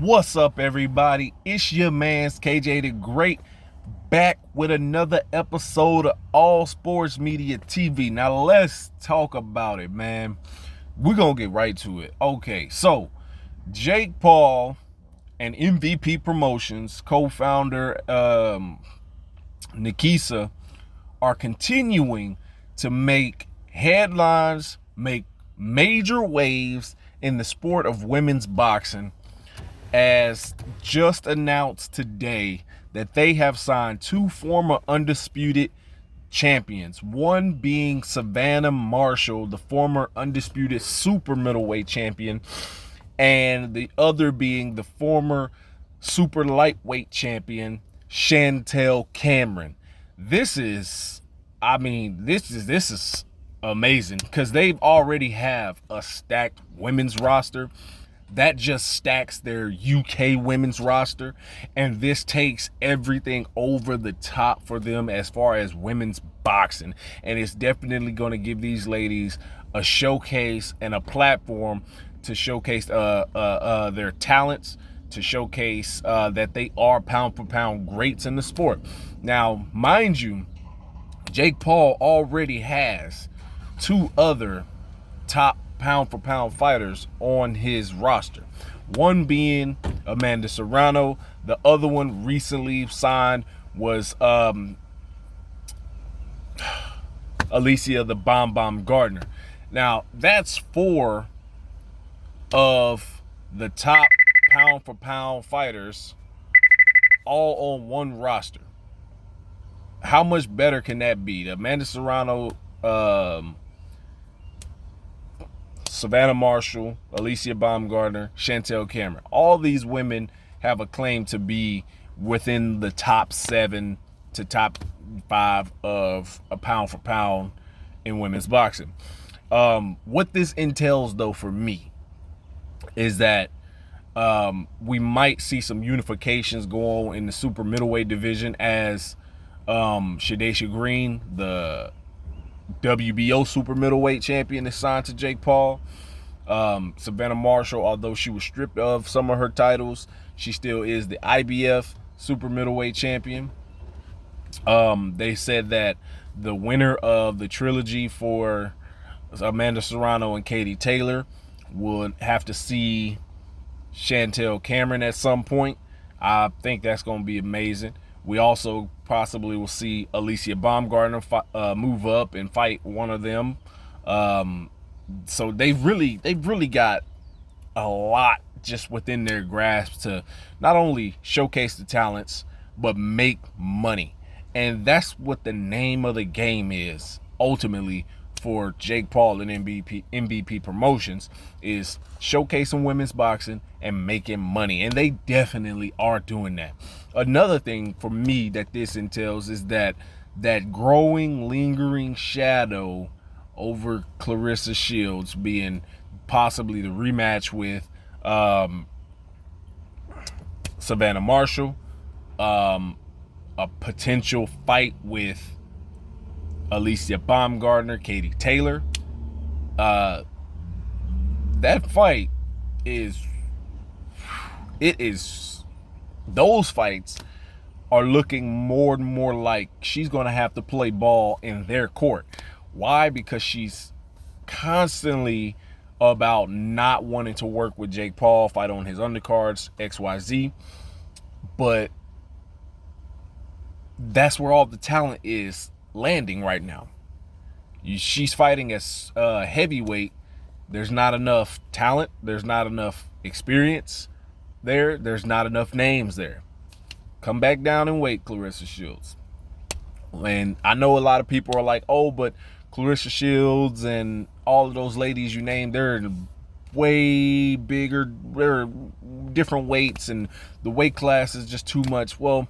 What's up, everybody? It's your man's KJ the Great, back with another episode of All Sports Media TV. Now let's talk about it, man. We're gonna get right to it. Okay, so Jake Paul and MVP Promotions co-founder Nikisa are continuing to make headlines, make major waves in the sport of women's boxing, as just announced today that they have signed two former undisputed champions, one being Savannah Marshall, the former undisputed super middleweight champion, and the other being the former super lightweight champion, Chantelle Cameron. This is amazing because they've already have a stacked women's roster that just stacks their UK women's roster, and this takes everything over the top for them as far as women's boxing, and it's definitely going to give these ladies a showcase and a platform to showcase their talents, to showcase that they are pound for pound greats in the sport. Now, mind you, Jake Paul already has two other top pound for pound fighters on his roster, one being Amanda Serrano. The other one recently signed was Alicia the Bomb Bomb Gardner. Now that's four of the top pound for pound fighters all on one roster. How much better can that be? Amanda Serrano, Savannah Marshall, Alicia Baumgartner, Chantelle Cameron. All these women have a claim to be within the top 7 to top 5 of a pound for pound in women's boxing. What this entails, though, for me, is that we might see some unifications go on in the super middleweight division, as Shadacia Green, the WBO super middleweight champion, is signed to Jake Paul. Savannah Marshall, although she was stripped of some of her titles, she still is the IBF super middleweight champion. They said that the winner of the trilogy for Amanda Serrano and Katie Taylor would have to see Chantelle Cameron at some point. I think that's going to be amazing. We also possibly will see Alicia Baumgartner move up and fight one of them. So they've really got a lot just within their grasp to not only showcase the talents but make money. And that's what the name of the game is ultimately for Jake Paul and MVP Promotions, is showcasing women's boxing and making money, and they definitely are doing that. Another thing for me that this entails is that growing, lingering shadow over Claressa Shields being possibly the rematch with Savannah Marshall, a potential fight with Alicia Baumgartner, Katie Taylor. That fight those fights are looking more and more like she's going to have to play ball in their court. Why? Because she's constantly about not wanting to work with Jake Paul, fight on his undercards, XYZ. But that's where all the talent is landing right now. She's fighting as heavyweight. There's not enough talent. There's not enough experience there. There's not enough names there. Come back down and weight, Claressa Shields. And I know a lot of people are like, oh, but Claressa Shields and all of those ladies you named, they're way bigger. They're different weights, and the weight class is just too much. Well,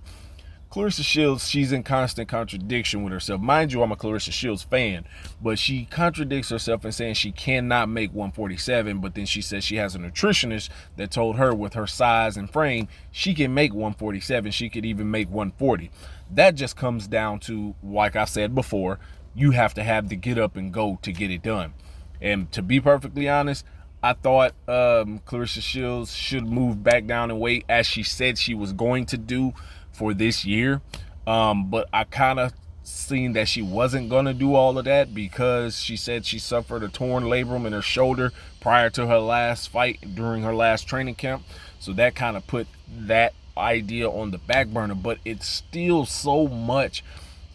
Claressa Shields, she's in constant contradiction with herself. Mind you, I'm a Claressa Shields fan, but she contradicts herself in saying she cannot make 147, but then she says she has a nutritionist that told her with her size and frame, she can make 147. She could even make 140. That just comes down to, like I said before, you have to have the get up and go to get it done. And to be perfectly honest, I thought Clarissa Shields should move back down in weight as she said she was going to do for this year. But I kind of seen that she wasn't going to do all of that because she said she suffered a torn labrum in her shoulder prior to her last fight during her last training camp. So that kind of put that idea on the back burner. But it's still so much,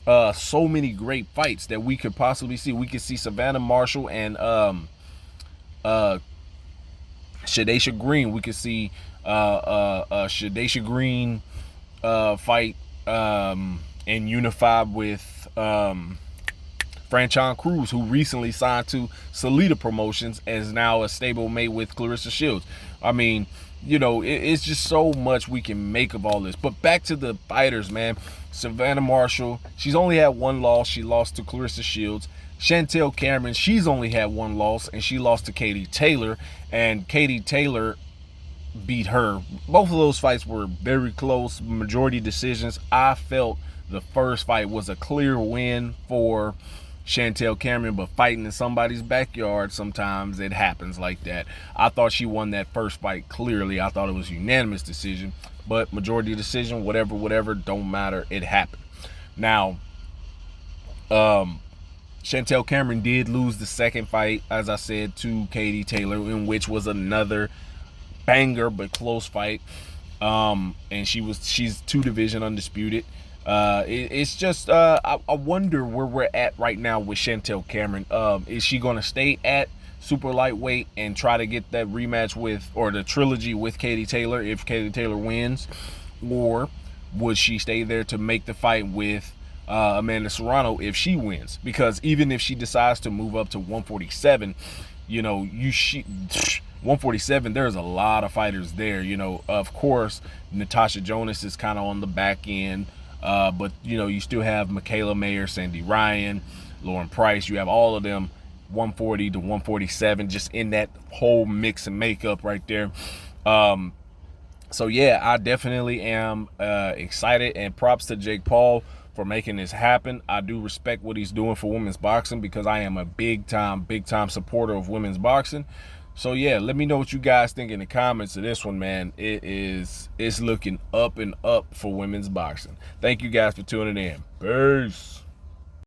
so many great fights that we could possibly see. We could see Savannah Marshall and Shadaysha Green. We could see Shadaysha Green fight and unify with Franchon Cruz, who recently signed to Salida Promotions and is now a stablemate with Clarissa Shields. I mean, you know, it's just so much we can make of all this. But back to the fighters, man. Savannah Marshall, she's only had one loss. She lost to Clarissa Shields. Chantelle Cameron, she's only had one loss, and she lost to Katie Taylor. And Katie Taylor beat her. Both of those fights were very close, majority decisions. I felt the first fight was a clear win for Chantelle Cameron, but fighting in somebody's backyard, sometimes it happens like that. I thought she won that first fight clearly. I thought it was a unanimous decision, but majority decision, whatever, don't matter. It happened. Now, Chantelle Cameron did lose the second fight, as I said, to Katie Taylor, in which was another banger but close fight. And she's 2-division undisputed. It's just I wonder where we're at right now with Chantelle Cameron. Is she going to stay at super lightweight and try to get that rematch with, or the trilogy with Katie Taylor if Katie Taylor wins, or would she stay there to make the fight with Amanda Serrano if she wins? Because even if she decides to move up to 147, you know, 147, there's a lot of fighters there. You know, of course, Natasha Jonas is kind of on the back end. But, you know, you still have Michaela Mayer, Sandy Ryan, Lauren Price. You have all of them 140 to 147 just in that whole mix and makeup right there. So, yeah, I definitely am excited, and props to Jake Paul for making this happen. I do respect what he's doing for women's boxing because I am a big time supporter of women's boxing. So yeah, let me know what you guys think in the comments of this one, man. It's looking up and up for women's boxing. Thank you guys for tuning in. Peace.